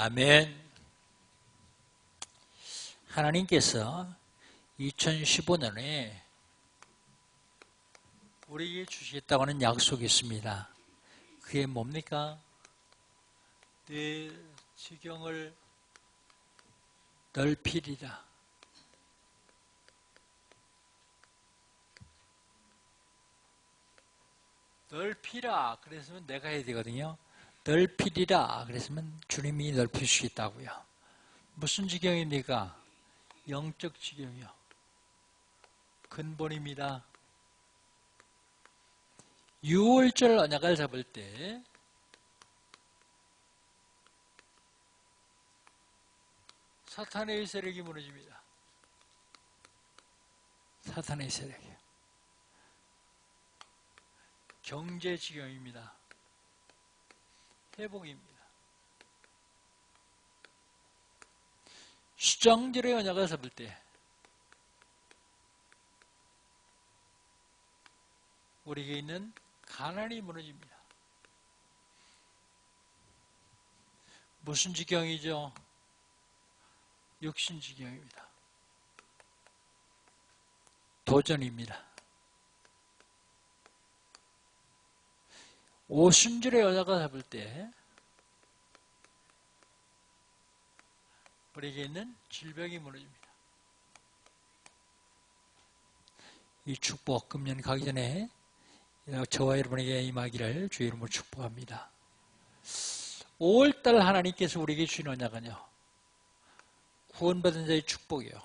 아멘. 하나님께서 2015년에 우리에게 주시겠다고 하는 약속이 있습니다. 그게 뭡니까? 내 지경을 넓히리라. 넓히라 그랬으면 내가 해야 되거든요. 넓히리라 그랬으면 주님이 넓히시겠다고요. 무슨 지경입니까? 영적 지경이요. 근본입니다. 6월절 언약을 잡을 때 사탄의 세력이 무너집니다. 사탄의 세력이요. 경제 지경입니다. 회복입니다. 수장절의 언약을 잡을 때 우리에게 있는 가난이 무너집니다. 무슨 지경이죠? 육신 지경입니다. 도전입니다. 오순절의 언약을 잡을 때 우리에게 있는 질병이 무너집니다. 이 축복 금년 가기 전에 저와 여러분에게 임하기를 주의 이름으로 축복합니다. 5월달 하나님께서 우리에게 주신 언약은요, 구원받은 자의 축복이요.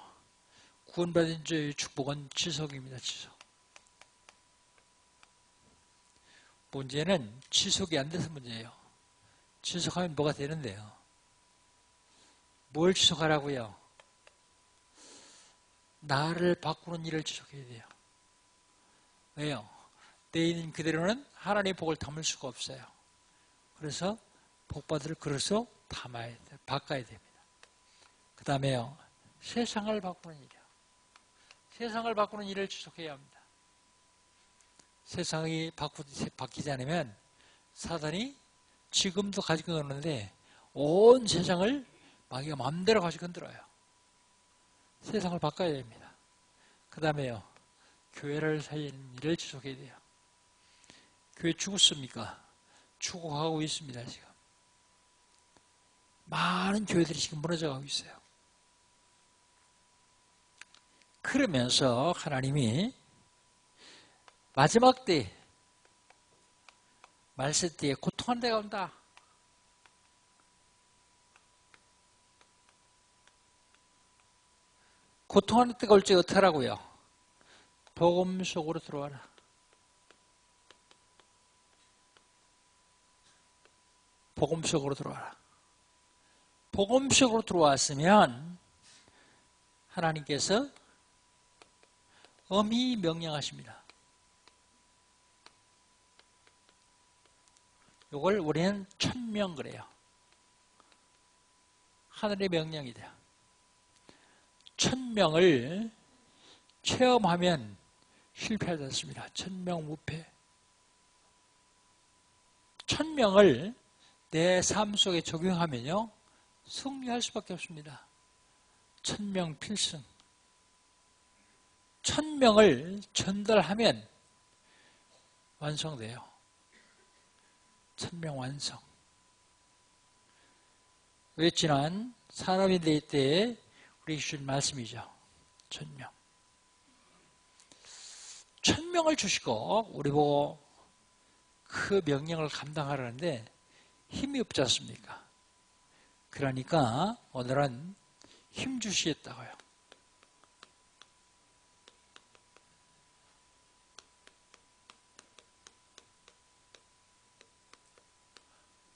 구원받은 자의 축복은 지속입니다. 지속. 문제는 지속이 안 돼서 문제예요. 지속하면 뭐가 되는데요? 뭘 지속하라고요? 나를 바꾸는 일을 지속해야 돼요. 왜요? 내 있는 그대로는 하나님의 복을 담을 수가 없어요. 그래서 복받을 그릇으로 담아야 돼요. 바꿔야 됩니다. 그 다음에요, 세상을 바꾸는 일이요. 세상을 바꾸는 일을 지속해야 합니다. 세상이 바뀌지 않으면 사단이 지금도 가지고 노는데 온 세상을 마귀가 마음대로 가지고 흔들어요. 세상을 바꿔야 됩니다. 그 다음에요, 교회를 살리는 일을 지속해야 돼요. 교회 죽었습니까? 죽어가고 있습니다. 지금 많은 교회들이 지금 무너져가고 있어요. 그러면서 하나님이 마지막 때, 말세 때에 고통한 때가 온다. 고통하는 때가 올 때 어떻게 하라고요? 복음 속으로 들어와라. 복음 속으로 들어와라. 복음 속으로 들어왔으면 하나님께서 엄히 명령하십니다. 이걸 우리는 천명 그래요. 하늘의 명령이 돼요. 천명을 체험하면 실패하지 않습니다. 천명무패. 천명을 내 삶 속에 적용하면요, 승리할 수밖에 없습니다. 천명 필승. 천명을 전달하면 완성돼요. 천명 완성. 왜 지난 산업인 대회 때 우리 주신 말씀이죠. 천명. 천명을 주시고 우리 보고 그 명령을 감당하려는데 힘이 없지 않습니까? 그러니까 오늘은 힘 주시겠다고요.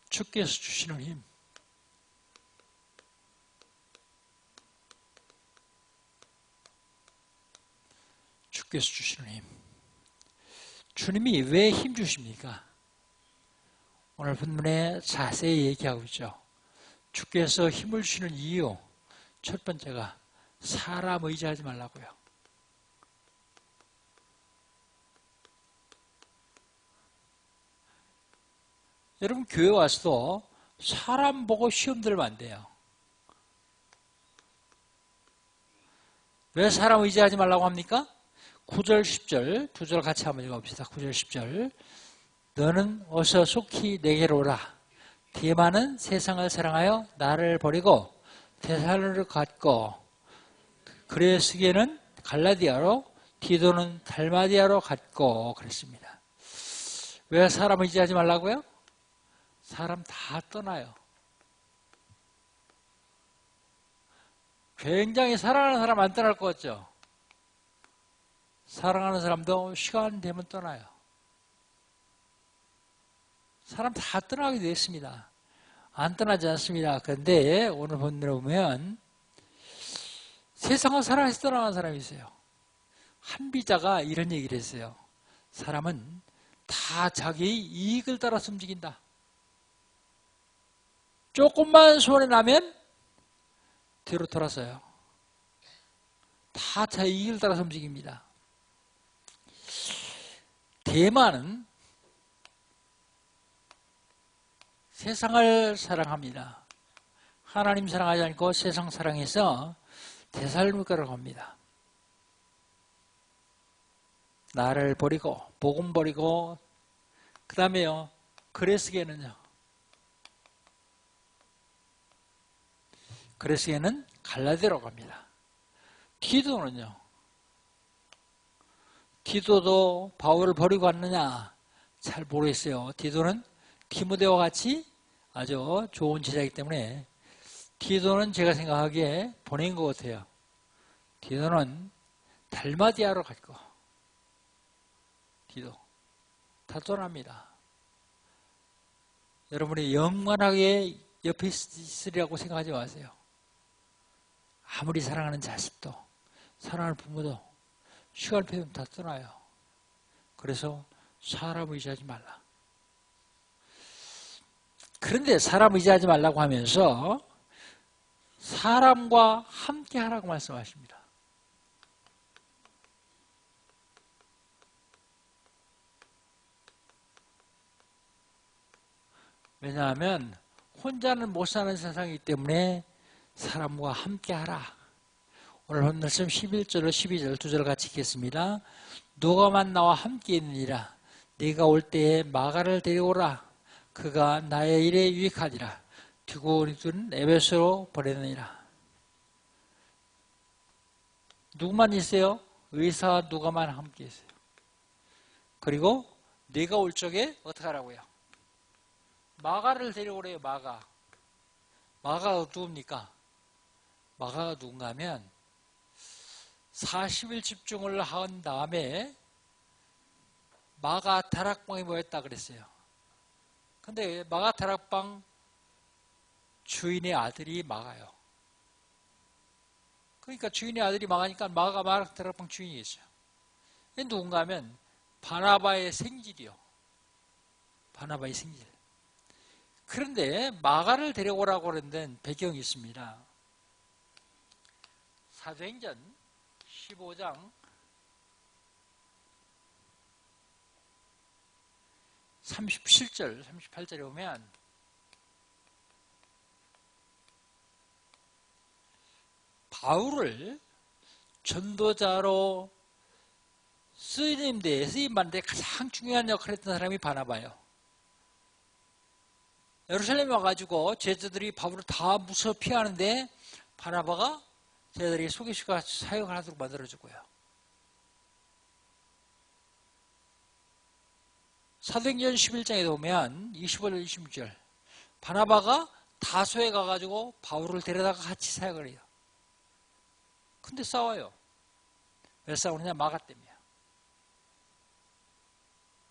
주께서 주시는 힘. 주께서 주시는 힘. 주님이 왜 힘 주십니까? 오늘 본문에 자세히 얘기하고 있죠. 주께서 힘을 주시는 이유, 첫 번째가 사람 의지하지 말라고요. 여러분 교회 와서도 사람 보고 시험 들면 안 돼요. 왜 사람 의지하지 말라고 합니까? 9절 10절 두 절 같이 한번 읽어봅시다. 9절 10절 너는 어서 속히 내게로 오라. 디마는 세상을 사랑하여 나를 버리고 데살로니가를 갔고 그레스게는 갈라디아로 디도는 달마디아로 갔고 그랬습니다. 왜 사람 의지하지 말라고요? 사람 다 떠나요. 굉장히 사랑하는 사람 안 떠날 것 같죠? 사랑하는 사람도 시간 되면 떠나요. 사람 다 떠나게 되어 있습니다. 안 떠나지 않습니다. 그런데 오늘 본문에 보면 세상을 사랑해서 떠나는 사람이 있어요. 한비자가 이런 얘기를 했어요. 사람은 다 자기의 이익을 따라서 움직인다. 조금만 소원이 나면 뒤로 돌아서요. 다 자기 이익을 따라서 움직입니다. 대만은 세상을 사랑합니다. 하나님 사랑하지 않고 세상 사랑해서 데살로니가로 갑니다. 나를 버리고 복음 버리고 그 다음에요. 그레스게는요. 그레스게는 갈라디아로 갑니다. 디도는요. 디도도 바울을 버리고 왔느냐? 잘 모르겠어요. 디도는 디모데와 같이 아주 좋은 제자이기 때문에 디도는 제가 생각하기에 보낸 것 같아요. 디도는 달마디아로 갔고 디도 다 떠납니다. 여러분이 영원하게 옆에 있으리라고 생각하지 마세요. 아무리 사랑하는 자식도 사랑하는 부모도 시간을 패면 다 떠나요. 그래서 사람 의지하지 말라. 그런데 사람 의지하지 말라고 하면서 사람과 함께 하라고 말씀하십니다. 왜냐하면 혼자는 못 사는 세상이기 때문에 사람과 함께 하라. 오늘 본 말씀 11절, 12절 두 절 같이 읽겠습니다. 누가만 나와 함께 있느니라. 네가 올 때에 마가를 데려오라. 그가 나의 일에 유익하리라. 디모데는 에베소로 보내느니라. 누구만 있어요? 의사 누가만 함께 있어요. 그리고 네가 올 적에 어떻게 하라고요? 마가를 데려오래요. 마가가 누굽니까? 마가가 누군가 하면 40일 집중을 한 다음에 마가 다락방에 모였다 그랬어요. 근데 마가 다락방 주인의 아들이 마가요. 그러니까 주인의 아들이 마가니까 마가 다락방 주인이겠어요. 누군가 하면 바나바의 생질이요. 바나바의 생질. 그런데 마가를 데려오라고 하는 데는 배경이 있습니다. 사도행전 15장 37절, 38절에 보면 바울을 전도자로 쓰임받는데 가장 중요한 역할을 했던 사람이 바나바예요. 예루살렘에 와가지고 제자들이 바울을 다 무서워 피하는데 바나바가 제자들이 소개시켜 사역을 하도록 만들어주고요. 사도행전 11장에 보면 25절, 26절 바나바가 다소에 가가지고 바울을 데려다가 같이 사역을 해요. 근데 싸워요. 왜 싸우느냐? 마가 때문이에요.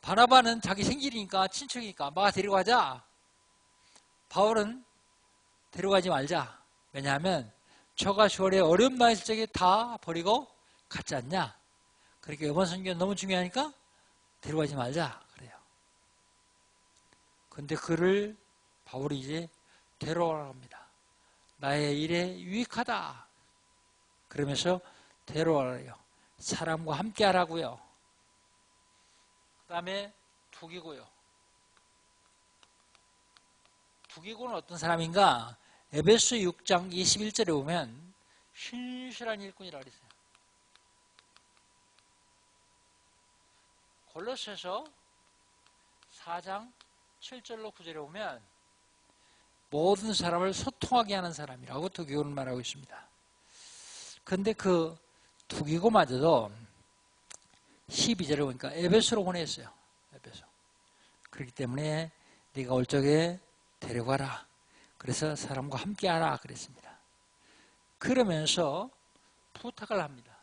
바나바는 자기 생질이니까 친척이니까 마가 데리고 가자. 바울은 데려가지 말자. 왜냐하면 저가 10월에 어려운 나이 있을 적에 다 버리고 갔지 않냐. 그러니까 이번 선교는 너무 중요하니까 데려가지 말자. 그래요. 근데 그를 바울이 이제 데려오라고 합니다. 나의 일에 유익하다. 그러면서 데려오라고요. 사람과 함께 하라고요. 그 다음에 둑이고요. 부귀고는 어떤 사람인가? 에베소 6장 21절에 보면 신실한 일꾼이라 그랬어요. 골로새서 4장 7절로 9절에 보면 모든 사람을 소통하게 하는 사람이라고 두기고는 말하고 있습니다. 그런데 그 두기고마저도 12절에 보니까 에베소로 보냈어요. 에베소. 그렇기 때문에 네가 올 적에 데려가라. 그래서 사람과 함께하라 그랬습니다. 그러면서 부탁을 합니다.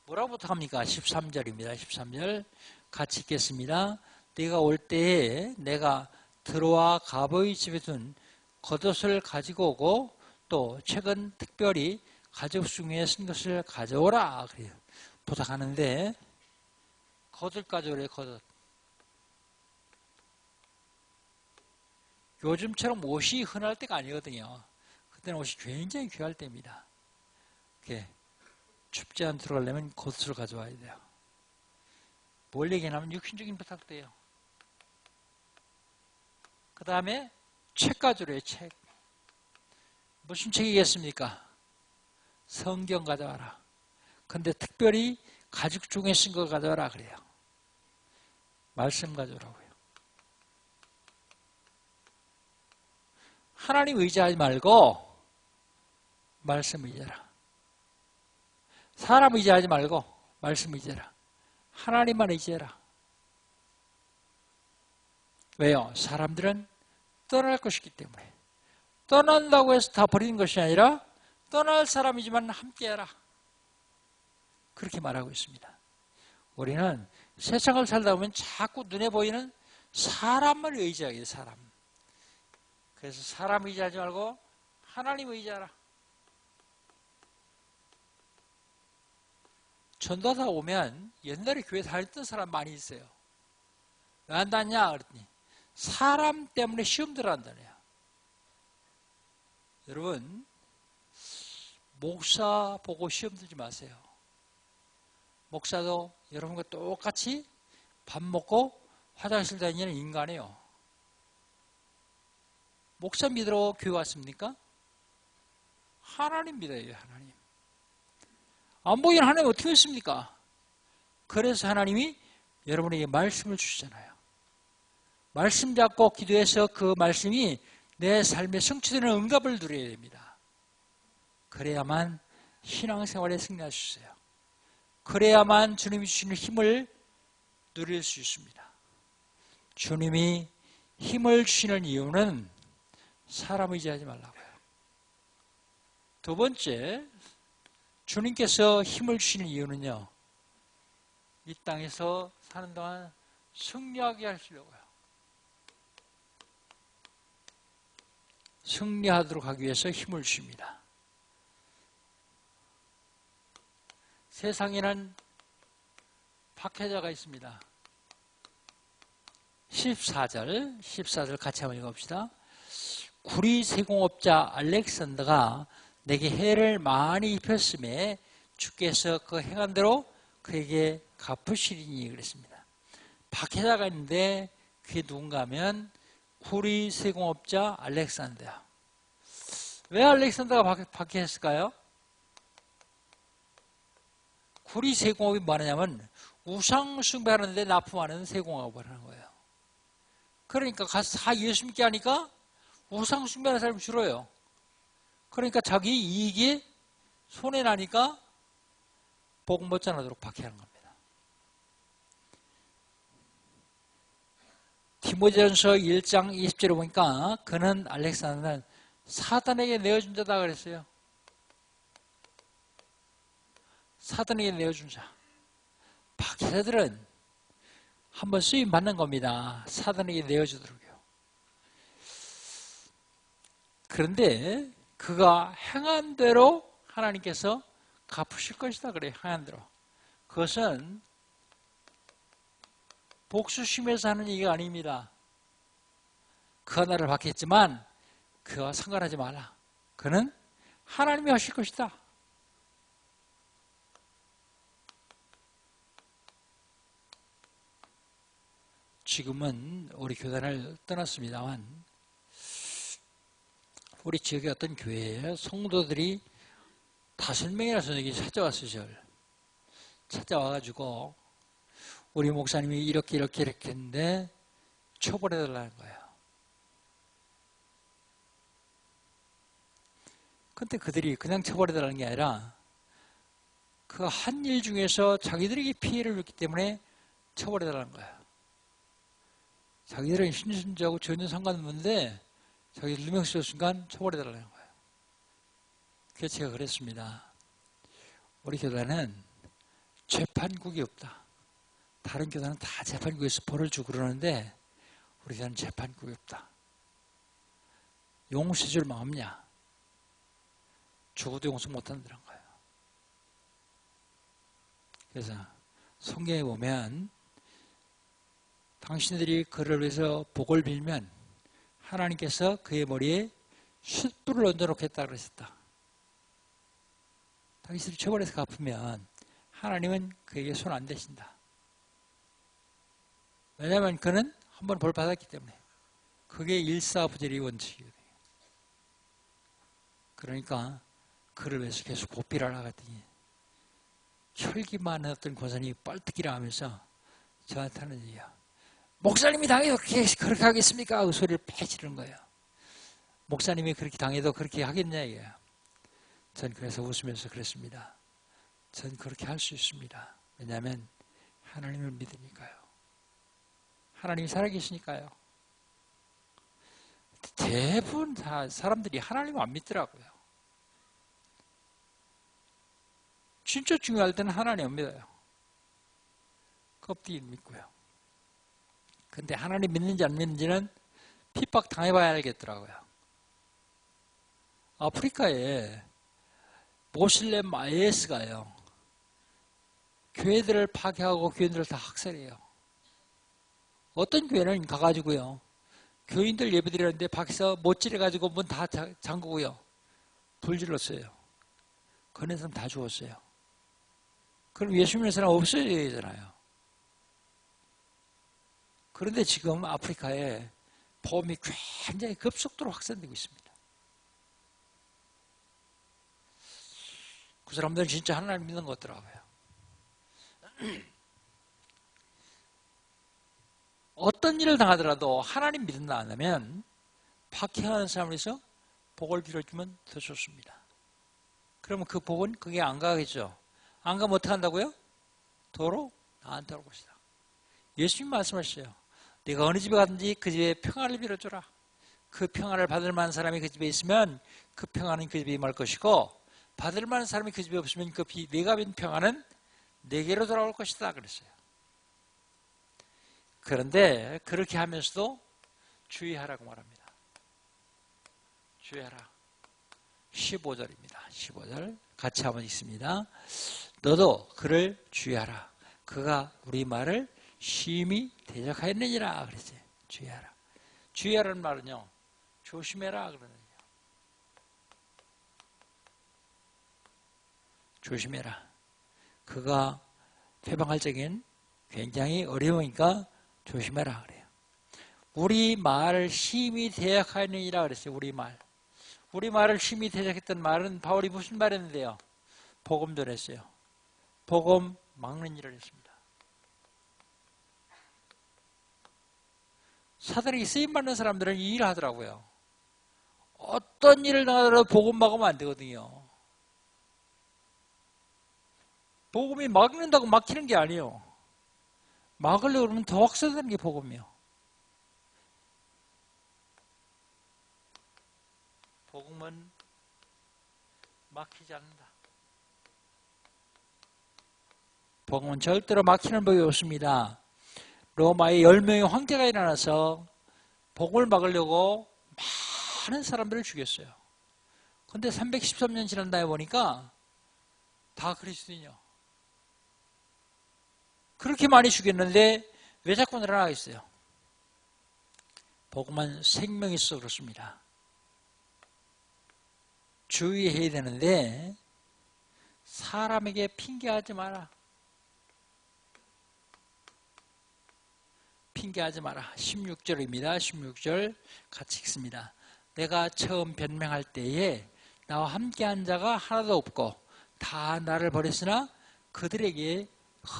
뭐라고 부탁합니까? 13절입니다. 13절 같이 읽겠습니다. 네가 올 때에 내가 드로아 가보의 집에 둔 겉옷을 가지고 오고 또 최근 특별히 가족 중에 쓴 것을 가져오라 그래요. 부탁하는데 겉옷 가져오래. 겉옷. 요즘처럼 옷이 흔할 때가 아니거든요. 그때는 옷이 굉장히 귀할 때입니다. 이렇게 춥지 않도록 들어가려면 겉옷을 가져와야 돼요. 뭘 얘기하냐면 육신적인 부탁도 해요. 그 다음에 책 가져오래요. 책. 무슨 책이겠습니까? 성경 가져와라. 근데 특별히 가죽 중에 쓴 거 가져와라 그래요. 말씀 가져오라고요. 하나님 의지하지 말고 말씀 의지하라. 사람 의지하지 말고 말씀 의지하라. 하나님만 의지해라. 왜요? 사람들은 떠날 것이기 때문에. 떠난다고 해서 다 버리는 것이 아니라 떠날 사람이지만 함께해라. 그렇게 말하고 있습니다. 우리는 세상을 살다 보면 자꾸 눈에 보이는 사람을 의지하게 돼요. 사람. 그래서 사람 의지하지 말고 하나님 의지하라. 전도하다 오면 옛날에 교회 다녔던 사람 많이 있어요. 왜 안 다녔냐? 그랬더니 사람 때문에 시험 들어간다네요. 여러분, 목사 보고 시험 들지 마세요. 목사도 여러분과 똑같이 밥 먹고 화장실 다니는 인간이에요. 목사 믿으러 교회 왔습니까? 하나님 믿어요. 하나님. 안 보이는 하나님 어떻게 했습니까? 그래서 하나님이 여러분에게 말씀을 주시잖아요. 말씀 잡고 기도해서 그 말씀이 내 삶에 성취되는 응답을 누려야 됩니다. 그래야만 신앙생활에 승리할 수 있어요. 그래야만 주님이 주시는 힘을 누릴 수 있습니다. 주님이 힘을 주시는 이유는 사람 의지하지 말라고요. 두 번째, 주님께서 힘을 주시는 이유는요, 이 땅에서 사는 동안 승리하게 하시려고요. 승리하도록 하기 위해서 힘을 주십니다. 세상에는 박해자가 있습니다. 14절 같이 한번 읽어봅시다. 구리 세공업자 알렉산더가 내게 해를 많이 입혔음에 주께서 그 행한 대로 그에게 갚으시리니 그랬습니다. 박해자가 있는데 그게 누군가 하면 구리 세공업자 알렉산더야. 왜 알렉산더가 박해했을까요? 구리 세공업이 뭐냐면 우상 숭배하는데 납품하는 세공업을 하는 거예요. 그러니까 가서 다 예수 믿게 하니까 우상 숭배하는 사람이 줄어요. 그러니까 자기 이익이 손해나니까 복음 못 전하도록 박해하는 겁니다. 디모데전서 1장 20절에 보니까 그는 알렉산더는 사단에게 내어준 자다 그랬어요. 사단에게 내어준 자. 박해자들은 한번 쓰임 받는 겁니다. 사단에게 내어주도록요. 그런데 그가 행한 대로 하나님께서 갚으실 것이다 그래요. 행한 대로. 그것은 복수심에서 하는 얘기가 아닙니다. 그가 나를 박했지만 그와 상관하지 마라. 그는 하나님이 하실 것이다. 지금은 우리 교단을 떠났습니다만 우리 지역의 어떤 교회에 성도들이 5명이나 저녁에 찾아왔어요. 저를 찾아와가지고 우리 목사님이 이렇게 했는데 처벌해달라는 거예요. 근데 그들이 그냥 처벌해달라는 게 아니라 그 한 일 중에서 자기들에게 피해를 줬기 때문에 처벌해달라는 거예요. 자기들은 신신자하고 전혀 상관없는데 자기들 누명 쓰는 순간 처벌해달라는 거예요. 그래서 제가 그랬습니다. 우리 교단은 재판국이 없다. 다른 교단은 다 재판국에서 벌을 주고 그러는데 우리 교단은 재판국이 없다. 용서해 줄 마음 없냐? 죽어도 용서 못한다는 거예요. 그래서 성경에 보면 당신들이 그를 위해서 복을 빌면 하나님께서 그의 머리에 숯불을 얹어놓겠다 그러셨다. 당신들이 처벌해서 갚으면 하나님은 그에게 손 안 대신다. 왜냐하면 그는 한 번 벌 받았기 때문에. 그게 일사부재리 원칙이거든요. 그러니까 그를 위해서 계속 보필을 하더니 혈기만 어떤 권사님이 뻘떡이라 하면서 저한테 하는 얘기야. 목사님이 당해도 그렇게 하겠습니까? 그 소리를 팍 지르는 거예요. 목사님이 그렇게 당해도 그렇게 하겠냐 이거예요. 전 그래서 웃으면서 그랬습니다. 전 그렇게 할 수 있습니다. 왜냐하면 하나님을 믿으니까요. 하나님이 살아계시니까요. 대부분 다 사람들이 하나님을 안 믿더라고요. 진짜 중요할 때는 하나님 안 믿어요. 껍데기 믿고요. 근데 하나님 믿는지 안 믿는지는 핍박 당해봐야 알겠더라고요. 아프리카에 모슬렘 IS가요. 교회들을 파괴하고 교인들을 다 학살해요. 어떤 교회는 가가지고요. 교인들 예배드리는데 밖에서 못질해가지고 문 다 잠그고요. 불 질렀어요. 그런 사람 다 죽었어요. 그럼 예수 믿는 사람 없어야 되잖아요. 그런데 지금 아프리카에 보험이 굉장히 급속도로 확산되고 있습니다. 그 사람들은 진짜 하나님 믿는 것 같더라고요. 어떤 일을 당하더라도 하나님 믿는다 안 하면 박해하는 사람에서 복을 빌어주면 더 좋습니다. 그러면 그 복은 그게 안 가겠죠. 안 가면 어떻게 한다고요? 도로 나한테 올 것이다. 예수님 말씀하셨어요. 네가 어느 집에 가든지 그 집에 평안을 빌어줘라. 그 평안을 받을 만한 사람이 그 집에 있으면 그 평안은 그 집에 임할 것이고 받을 만한 사람이 그 집에 없으면 그 내가 빈 평안은 내게로 돌아올 것이다 그랬어요. 그런데 그렇게 하면서도 주의하라고 말합니다. 주의하라. 15절입니다. 15절 같이 한번 읽습니다. 너도 그를 주의하라. 그가 우리 말을 심히 대적하였느니라 그랬어요. 주의하라. 주의하라는 말은요. 조심해라 그러거든요. 조심해라. 그가 회방할 적엔 굉장히 어려우니까 조심해라 그래요. 우리 말을 심히 대적하느니라 그랬어요. 우리 말. 우리 말을 심히 대적했던 말은 바울이 무슨 말했는데요? 복음 전했어요. 복음 막는 일을 했습니다. 사단에게 쓰임받는 사람들은 이 일을 하더라고요. 어떤 일을 당하더라도 복음 막으면 안 되거든요. 복음이 막는다고 막히는 게 아니에요. 막으려고 그러면 더 확산되는 게 복음이에요. 복음은 막히지 않는다. 복음은 절대로 막히는 법이 없습니다. 로마에 10명의 황제가 일어나서 복음을 막으려고 많은 사람들을 죽였어요. 그런데 313년 지난 다음에 보니까 다 그리스도인이요. 그렇게 많이 죽였는데 왜 자꾸 늘어나겠어요? 복음은 생명이 있어서 그렇습니다. 주의해야 되는데 사람에게 핑계하지 마라. 핑계하지 마라. 16절입니다. 16절 같이 읽습니다. 내가 처음 변명할 때에 나와 함께한 자가 하나도 없고 다 나를 버렸으나 그들에게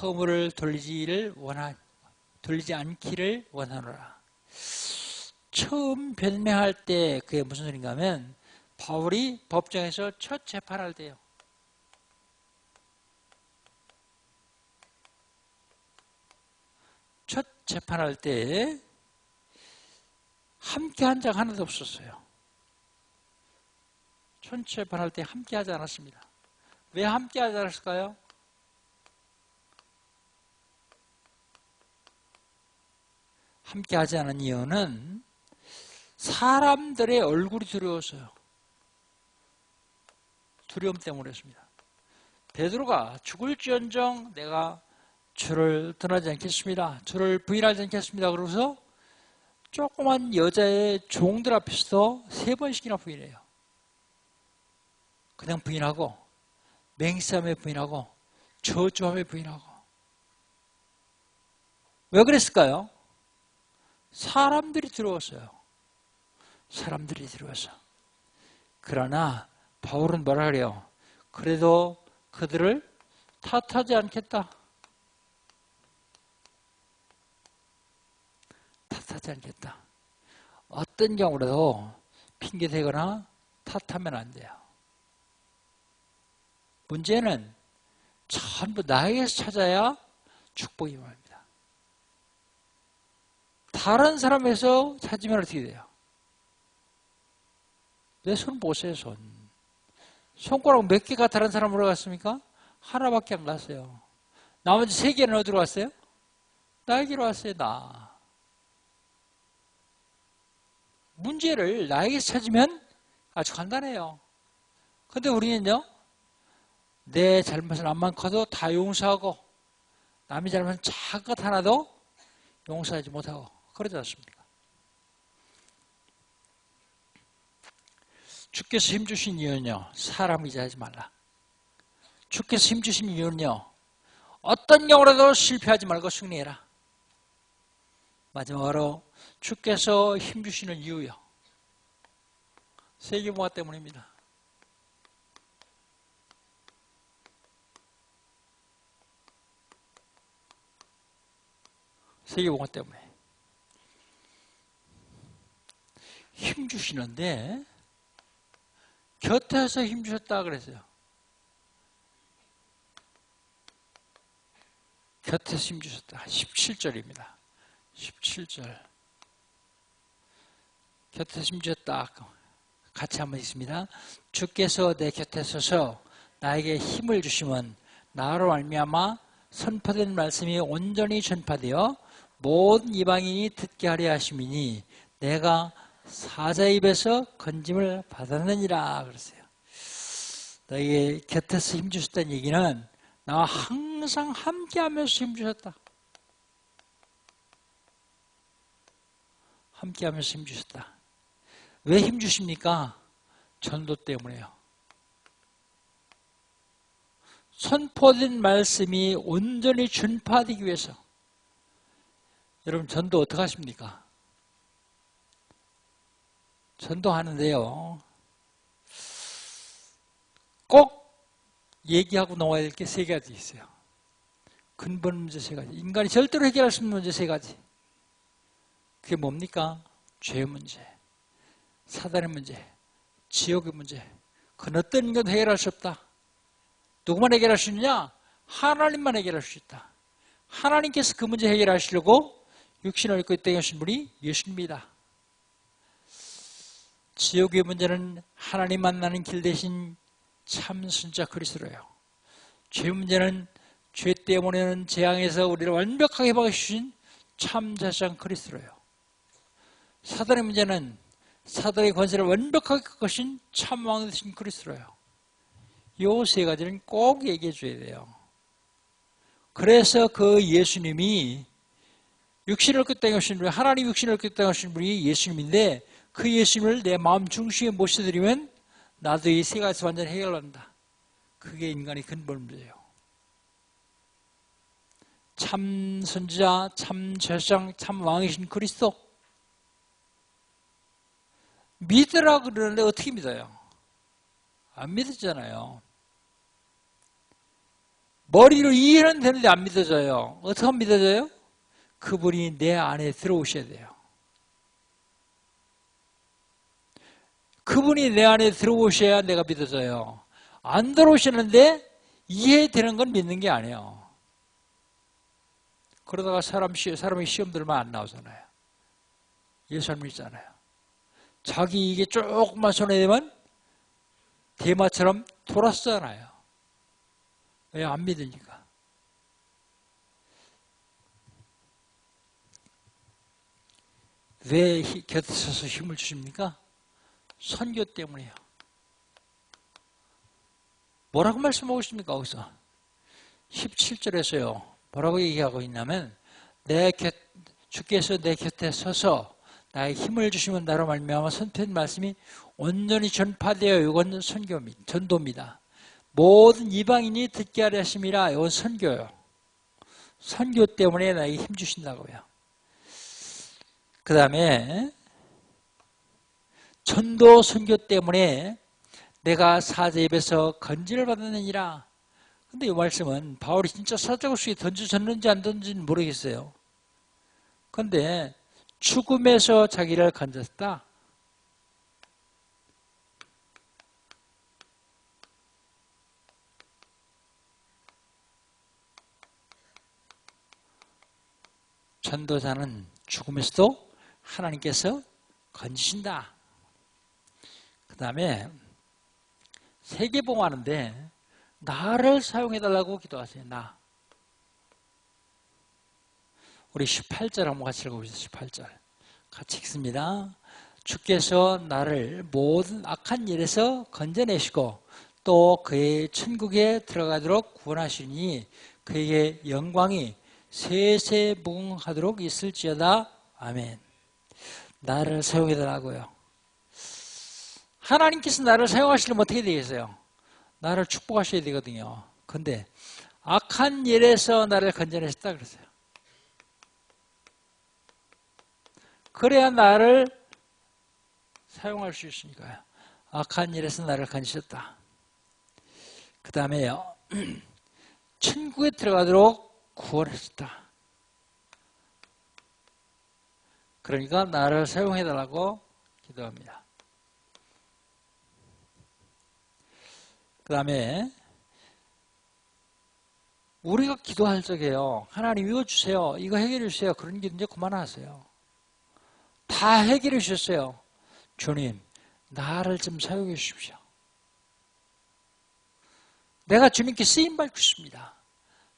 허물을 돌리지 않기를 원하노라. 처음 변명할 때 그게 무슨 소린가 하면 바울이 법정에서 첫 재판할 때요. 첫 재판할 때 함께한 자가 하나도 없었어요. 첫 재판할 때 함께하지 않았습니다. 왜 함께하지 않았을까요? 함께하지 않은 이유는 사람들의 얼굴이 두려웠어요. 두려움 때문이었습니다. 베드로가 죽을지언정 내가 주를 떠나지 않겠습니다. 주를 부인하지 않겠습니다. 그러고서 조그만 여자의 종들 앞에서도 3번씩이나 부인해요. 그냥 부인하고 맹세함에 부인하고 저주함에 부인하고. 왜 그랬을까요? 사람들이 두려웠어요. 사람들이 두려워서. 그러나 바울은 뭐라 그래요? 그래도 그들을 탓하지 않겠다. 탓하지 않겠다. 어떤 경우라도 핑계대거나 탓하면 안 돼요. 문제는 전부 나에게서 찾아야 축복이 옵니다. 다른 사람에서 찾으면 어떻게 돼요? 내 손 보세요, 손. 손가락 몇 개가 다른 사람으로 갔습니까? 하나밖에 안 갔어요. 나머지 3개는 어디로 갔어요? 나에게로 왔어요, 나. 문제를 나에게서 찾으면 아주 간단해요. 근데 우리는요, 내 잘못은 암만 커도 다 용서하고, 남의 잘못은 작은 것 하나도 용서하지 못하고, 그러지 않습니까? 주께서 힘주신 이유는요, 사람이자 하지 말라. 주께서 힘주신 이유는요, 어떤 경우라도 실패하지 말고 승리해라. 마지막으로 주께서 힘주시는 이유요, 세계보화 때문입니다. 세계보화 때문에. 힘주시는데 곁에서 힘주셨다 그랬어요. 곁에서 힘주셨다. 17절입니다. 17절. 곁에서 힘주셨다. 같이 한번 읽습니다. 주께서 내 곁에 서서 나에게 힘을 주시면 나로 말미암아 선포된 말씀이 온전히 전파되어 모든 이방인이 듣게 하려 하심이니 내가 사자의 입에서 건짐을 받았느니라 그랬어요. 너에게 곁에서 힘주셨다는 얘기는 나와 항상 함께하면서 힘주셨다. 함께하면서 힘주셨다. 왜 힘주십니까? 전도 때문에요. 선포된 말씀이 온전히 전파되기 위해서. 여러분 전도 어떻게 하십니까? 전도하는데요, 꼭 얘기하고 나와야 될 게 3가지 있어요. 근본 문제 3가지. 인간이 절대로 해결할 수 없는 문제 3가지. 그게 뭡니까? 죄 문제, 사단의 문제, 지옥의 문제. 그건 어떤 인간도 해결할 수 없다. 누구만 해결할 수 있느냐? 하나님만 해결할 수 있다. 하나님께서 그 문제 해결하시려고 육신을 입고 이 땅에 오신 분이 예수님이다. 지옥의 문제는 하나님 만나는 길 대신 참 순자 그리스도예요. 죄 문제는 죄 때문에는 재앙에서 우리를 완벽하게 막아주신 참 자장 그리스도예요. 사단의 문제는 사단의 권세를 완벽하게 꺾으신 참 왕 되신 그리스도예요. 이 3가지는 꼭 얘기해 줘야 돼요. 그래서 그 예수님이 육신을 입고 땅에 오신 분이, 하나님 육신을 입고 땅에 오신 분이 예수님인데, 그 예수님을 내 마음 중심에 모셔드리면 나도 이 3가지 완전히 해결한다. 그게 인간의 근본 문제예요. 참 선지자, 참 제사장, 참 왕이신 그리스도 믿으라 그러는데 어떻게 믿어요? 안 믿어지잖아요. 머리로 이해는 되는데 안 믿어져요. 어떻게 믿어져요? 그분이 내 안에 들어오셔야 돼요. 그분이 내 안에 들어오셔야 내가 믿어져요. 안 들어오시는데 이해되는 건 믿는 게 아니에요. 그러다가 사람이 시험 들면 안 나오잖아요. 예수 안 믿잖아요. 자기 이게 조금만 손에 대면 대마처럼 돌았잖아요. 왜 안 믿으니까. 왜 곁에 서서 힘을 주십니까? 선교 때문이에요. 뭐라고 말씀하고 있습니까? 거기서 17절에서요. 뭐라고 얘기하고 있냐면 주께서 내 곁에 서서 나의 힘을 주시면 나로 말미암아 선포한 말씀이 온전히 전파되어 이건 전도입니다. 모든 이방인이 듣게 하려 하심이라. 이건 선교예요. 선교 때문에 나에게 힘 주신다고요. 그 다음에 전도 선교 때문에 내가 사자 입에서 건지를 받았느니라. 근데 이 말씀은 바울이 진짜 사자굴 속에 던져졌는지 안 던졌는지 모르겠어요. 근데 죽음에서 자기를 건졌다. 전도자는 죽음에서도 하나님께서 건지신다. 그 다음에 세계봉하는데 나를 사용해달라고 기도하세요. 나. 우리 18절 한번 같이 읽어보시죠. 18절 같이 읽습니다. 주께서 나를 모든 악한 일에서 건져내시고 또 그의 천국에 들어가도록 구원하시니 그에게 영광이 세세무궁하도록 있을지어다. 아멘. 나를 사용해달라고요. 하나님께서 나를 사용하시려면 어떻게 되겠어요? 나를 축복하셔야 되거든요. 근데 악한 일에서 나를 건져내셨다 그랬어요. 그래야 나를 사용할 수 있으니까요. 악한 일에서 나를 건지셨다. 그 다음에요. 천국에 들어가도록 구원하셨다. 그러니까 나를 사용해달라고 기도합니다. 그 다음에 우리가 기도할 적에요. 하나님 이거 주세요. 이거 해결해 주세요. 그런 게 이제 그만하세요. 다 해결해 주셨어요. 주님, 나를 좀 사용해 주십시오. 내가 주님께 쓰임받고 싶습니다.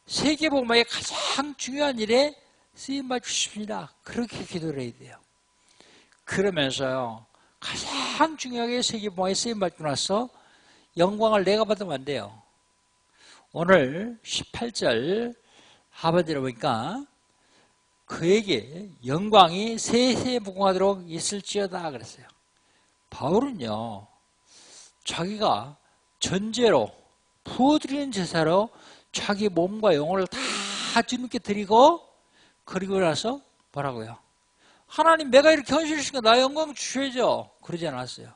세계복음의 가장 중요한 일에 쓰임받고 싶습니다. 그렇게 기도를 해야 돼요. 그러면서요. 가장 중요하게 세계복음에 쓰임받고 나서 영광을 내가 받으면 안 돼요. 오늘 18절 하반절에 보니까 그에게 영광이 세세무궁하도록 있을지어다 그랬어요. 바울은요. 자기가 전제로 부어드리는 제사로 자기 몸과 영혼을 다 주님께 드리고 그리고 나서 뭐라고요? 하나님 내가 이렇게 헌신하시니까 나 영광 주셔야죠. 그러지 않았어요.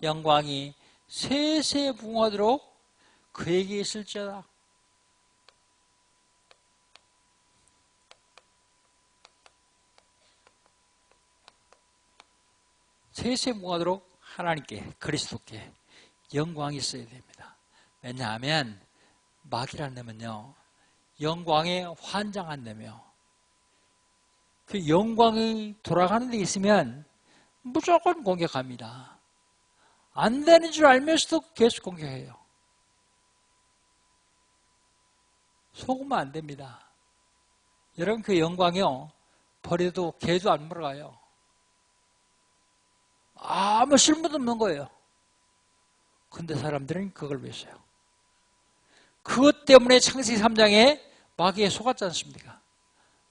영광이 세세무궁하도록 그에게 있을지어다. 세세무궁하도록 하나님께 그리스도께 영광이 있어야 됩니다. 왜냐하면 마귀라는 놈은요. 영광에 환장한다며 그 영광이 돌아가는 데 있으면 무조건 공격합니다. 안 되는 줄 알면서도 계속 공격해요. 속으면 안 됩니다. 여러분 그 영광이요. 버려도 개도 안 물어가요. 아무 쓸모도 없는 거예요. 근데 사람들은 그걸 외쳐요. 그것 때문에 창세기 3장에 마귀에 속았지 않습니까?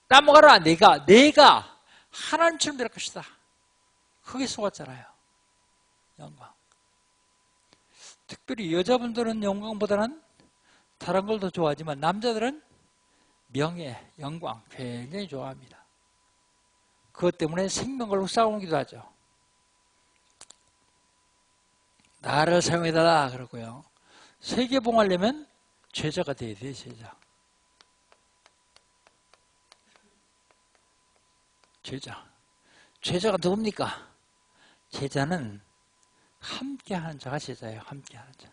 따먹어라 내가 하나님처럼 될 것이다. 그게 속았잖아요. 영광. 특별히 여자분들은 영광보다는 다른 걸 더 좋아하지만 남자들은 명예, 영광 굉장히 좋아합니다. 그것 때문에 생명 걸고 싸우기도 하죠. 나를 사용해달라 그러고요. 세계봉하려면 제자가 돼야 돼요. 제자가 누굽니까? 제자는 함께하는 자가 제자예요. 함께하는 자.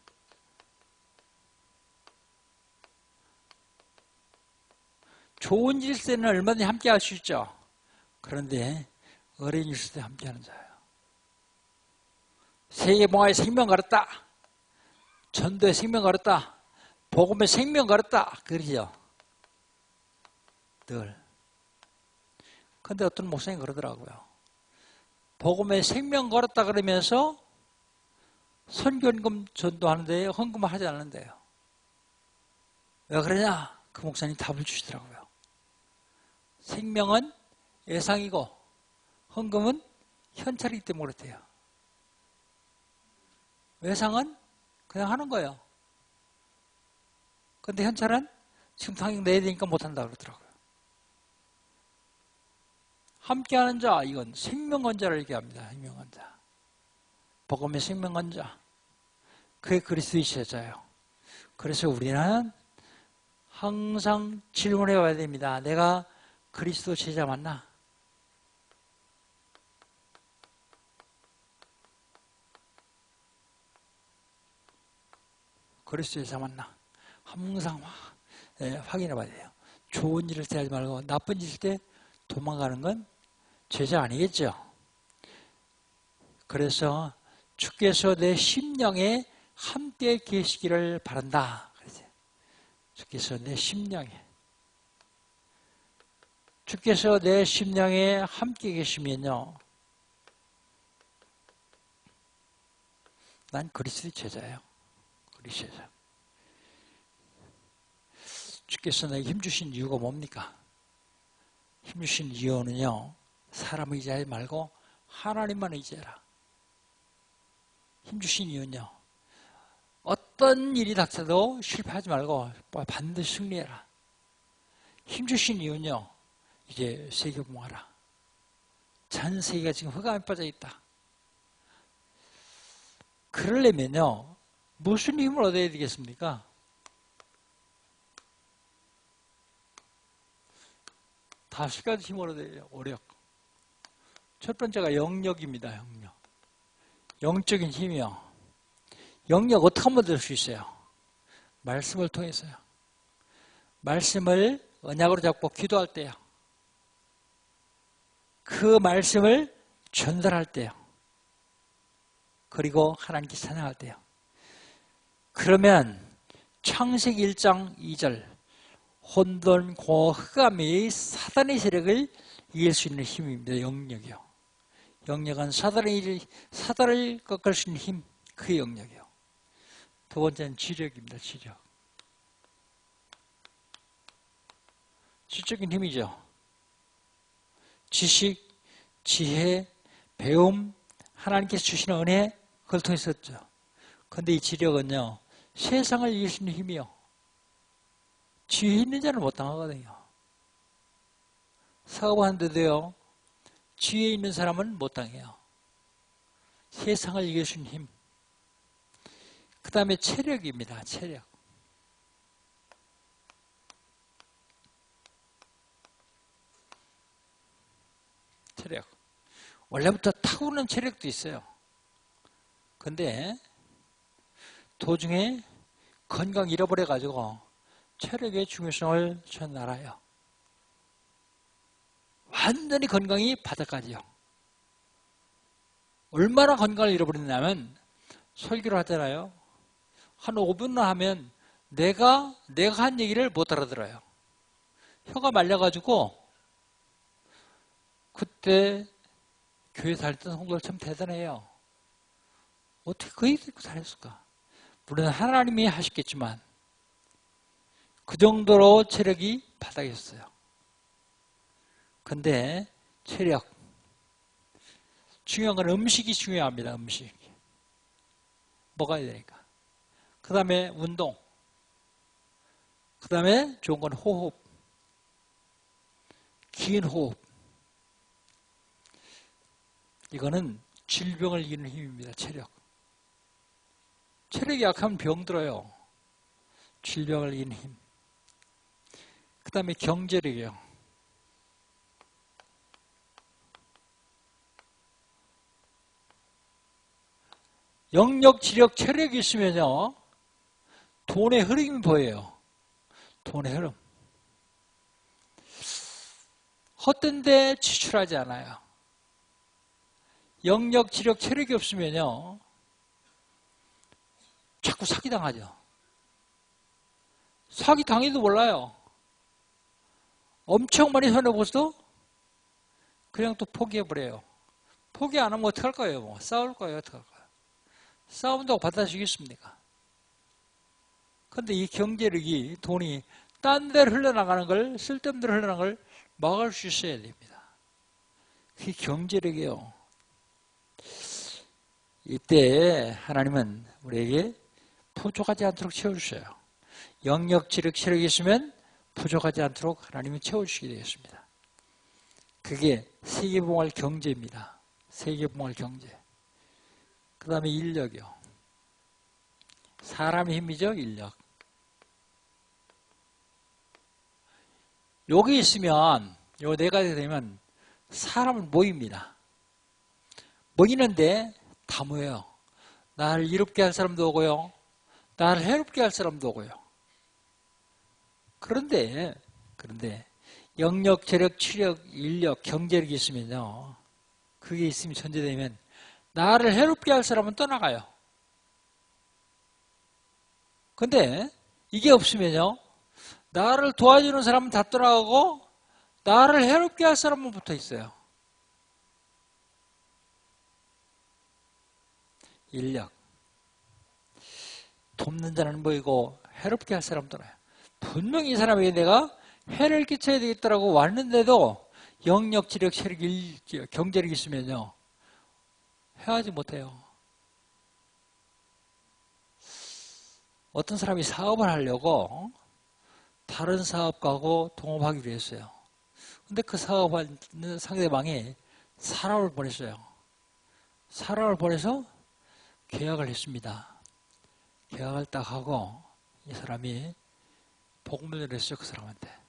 좋은 일 때는 얼마든지 함께할 수 있죠. 그런데 어려운 일 때 함께하는 자예요. 세계봉화에 생명 걸었다. 전도에 생명 걸었다. 복음에 생명 걸었다. 그러죠. 늘. 근데 어떤 목사님이 그러더라고요. 복음에 생명 걸었다 그러면서 선교헌금 전도하는데 헌금을 하지 않는데요. 왜 그러냐? 그 목사님 답을 주시더라고요. 생명은 예상이고 헌금은 현찰이기 때문에 그렇대요. 외상은 그냥 하는 거예요. 근데 현찰은 지금 당장 내야 되니까 못한다 그러더라고요. 함께하는 자, 이건 생명건자를 얘기합니다. 생명건자. 복음의 생명건자. 그게 그리스도의 제자예요. 그래서 우리는 항상 질문해 봐야 됩니다. 내가 그리스도 제자 맞나? 그리스도 제자 맞나? 항상 확인해 봐야 돼요. 좋은 일을 때 하지 말고 나쁜 일일 때 도망가는 건 제자 아니겠죠? 그래서 주께서 내 심령에 함께 계시기를 바란다. 주께서 내 심령에 함께 계시면요, 난 그리스도의 제자예요. 그리스도의 제자. 주께서 내게 힘주신 이유가 뭡니까? 힘주신 이유는요, 사람을 의지하지 말고 하나님만 의지해라. 힘주신 이유는요, 어떤 일이 닥쳐도 실패하지 말고 반드시 승리해라. 힘주신 이유는요, 이제 세계봉하라. 전 세계가 지금 흑암에 빠져 있다. 그러려면요, 무슨 힘을 얻어야 되겠습니까? 다섯 가지 힘을 얻어야 돼요. 오력. 첫 번째가 영력입니다. 영력. 영적인 힘이요. 영력 어떻게 하면 얻을 수 있어요? 말씀을 통해서요. 말씀을 언약으로 잡고 기도할 때요. 그 말씀을 전달할 때요. 그리고 하나님께 찬양할 때요. 그러면 창세기 1장 2절 혼돈, 공허, 흑암의 사단의 세력을 이길 수 있는 힘입니다. 영력이요. 영력은 사단을 꺾을 수 있는 힘, 그 영력이요. 두 번째는 지력입니다. 지적인 힘이죠. 지식, 지혜, 배움, 하나님께서 주시는 은혜, 그걸 통해서 썼죠. 그런데 이 지력은요, 세상을 이길 수 있는 힘이요. 지혜 있는 자는 못 당하거든요. 사업하는데도요, 지혜 있는 사람은 못 당해요. 세상을 이길 수 있는 힘. 그 다음에 체력입니다. 체력. 원래부터 타고난 체력도 있어요. 근데 도중에 건강 잃어버려가지고 체력의 중요성을 전 알아요. 완전히 건강이 바닥까지요. 얼마나 건강을 잃어버렸냐면 설교를 하잖아요. 한 5분만 하면 내가 한 얘기를 못 알아들어요. 혀가 말려가지고 그때 교회 다닐 때 성도들 참 대단해요. 어떻게 그 얘기 듣고 잘했을까? 물론 하나님이 하셨겠지만 그 정도로 체력이 바닥이었어요. 근데 체력 중요한 건 음식이 중요합니다. 음식 먹어야 되니까. 그 다음에 운동, 그 다음에 좋은 건 호흡. 긴 호흡. 이거는 질병을 이기는 힘입니다. 체력. 체력이 약하면 병들어요. 질병을 이기는 힘. 그 다음에 경제력이요. 영역, 지력, 체력이 있으면요, 돈의 흐름이 보여요. 돈의 흐름. 헛된 데 지출하지 않아요. 영역, 지력, 체력이 없으면요, 자꾸 사기당하죠. 사기당해도 몰라요. 엄청 많이 손해보고도 그냥 또 포기해버려요. 포기 안 하면 어떡할 거예요? 뭐. 싸울 거예요? 어떡할 거예요? 싸운다고 받아주겠습니까? 근데 이 경제력이, 돈이 딴 데로 흘러나가는 걸, 쓸데없는 데로 흘러나가는 걸 막을 수 있어야 됩니다. 그게 경제력이에요. 이때 하나님은 우리에게 부족하지 않도록 채워주셔요. 영역, 지력, 체력이 있으면 부족하지 않도록 하나님이 채워주시게 되겠습니다. 그게 세계봉활 경제입니다. 세계봉활 경제. 그 다음에 인력이요. 사람의 힘이죠, 인력. 여기 있으면, 요 네 가지 되면 사람을 모입니다. 모이는데 다 모여요. 나를 이롭게 할 사람도 오고요. 나를 해롭게 할 사람도 오고요. 그런데 영역, 재력, 치력, 인력, 경제력이 있으면요. 그게 있으면 전제되면 나를 해롭게 할 사람은 떠나가요. 근데 이게 없으면요. 나를 도와주는 사람은 다 떠나가고 나를 해롭게 할 사람은 붙어 있어요. 인력. 돕는 자는 보이고 해롭게 할 사람은 떠나요. 분명히 이 사람에게 내가 해를 끼쳐야 되겠다라고 왔는데도 영역, 지력, 체력, 경제력이 있으면요. 해하지 못해요. 어떤 사람이 사업을 하려고 다른 사업가하고 동업하기로 했어요. 근데 그 사업하는 상대방이 사람을 보냈어요. 사람을 보내서 계약을 했습니다. 계약을 딱 하고 이 사람이 복음을 전했어요. 그 사람한테.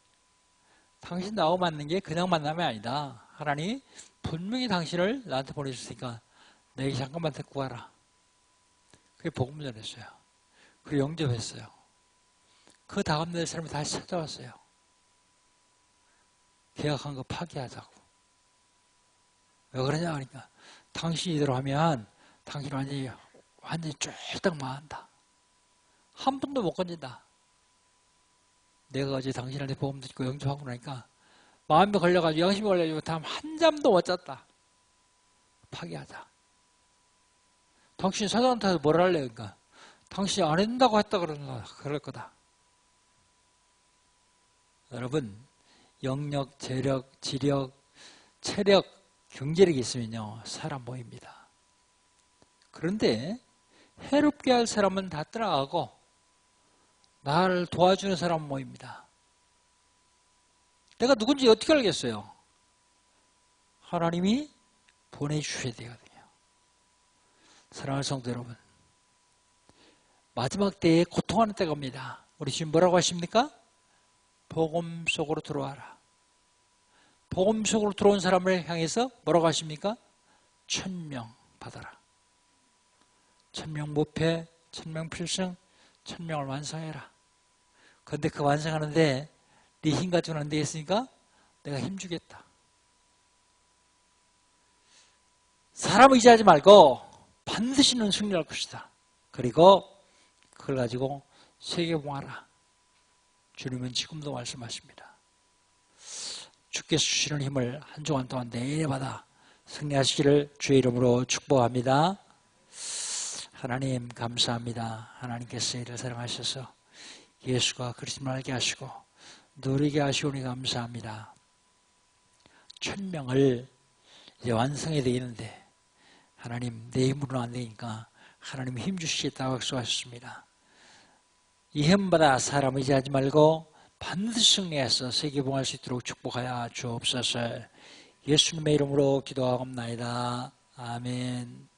당신 나하고 만난 게 그냥 만남이 아니다. 하나님이 분명히 당신을 나한테 보내줬으니까 내게 잠깐만 데리고 가라. 그게 복음을 전했어요. 그리고 영접했어요. 그 다음날 사람이 다시 찾아왔어요. 계약한 거 파기하자고. 왜 그러냐 하니까 당신이 이대로 하면 당신 완전히 쫄딱 망한다. 한 분도 못 건진다. 내가 어제 당신한테 복음 듣고 영접하고 나니까 마음에 걸려가지고 양심이 걸려가지고 다음 한 잠도 못 잤다. 파기하자. 당신 사장한테 뭐라 할래? 그러니까 당신이 안 한다고 했다 그럴 거다. 여러분, 영역, 재력, 지력, 체력, 경제력이 있으면요, 사람 모입니다. 그런데 해롭게 할 사람은 다 떠나가고 나를 도와주는 사람은 모입니다. 내가 누군지 어떻게 알겠어요? 하나님이 보내주셔야 되거든요. 사랑하는 성도 여러분, 마지막 때에 고통하는 때가 옵니다. 우리 지금 뭐라고 하십니까? 복음 속으로 들어와라. 복음 속으로 들어온 사람을 향해서 뭐라고 하십니까? 1000명 받아라. 1000명 목표, 1000명 필승, 1000명을 완성해라. 그런데 그 완성하는데 네 힘 가지고는 안 되겠으니까 내가 힘주겠다. 사람 의지하지 말고 반드시 는 승리할 것이다. 그리고 그걸 가지고 세계봉하라. 주님은 지금도 말씀하십니다. 주께서 주시는 힘을 한 주간 동안 내내 받아 승리하시기를 주의 이름으로 축복합니다. 하나님 감사합니다. 하나님께서 이를 사랑하셔서 예수가 그리스도를 알게 하시고 누리게 하시오니 감사합니다. 1000명을 이제 완성해야 되겠는데 하나님 내 힘으로는 안 되니까 하나님 힘 주시겠다고 약속하셨습니다. 이 힘 받아 사람 의지하지 말고 반드시 승리해서 세계봉할 수 있도록 축복하여 주옵소서. 예수님의 이름으로 기도하옵나이다. 아멘.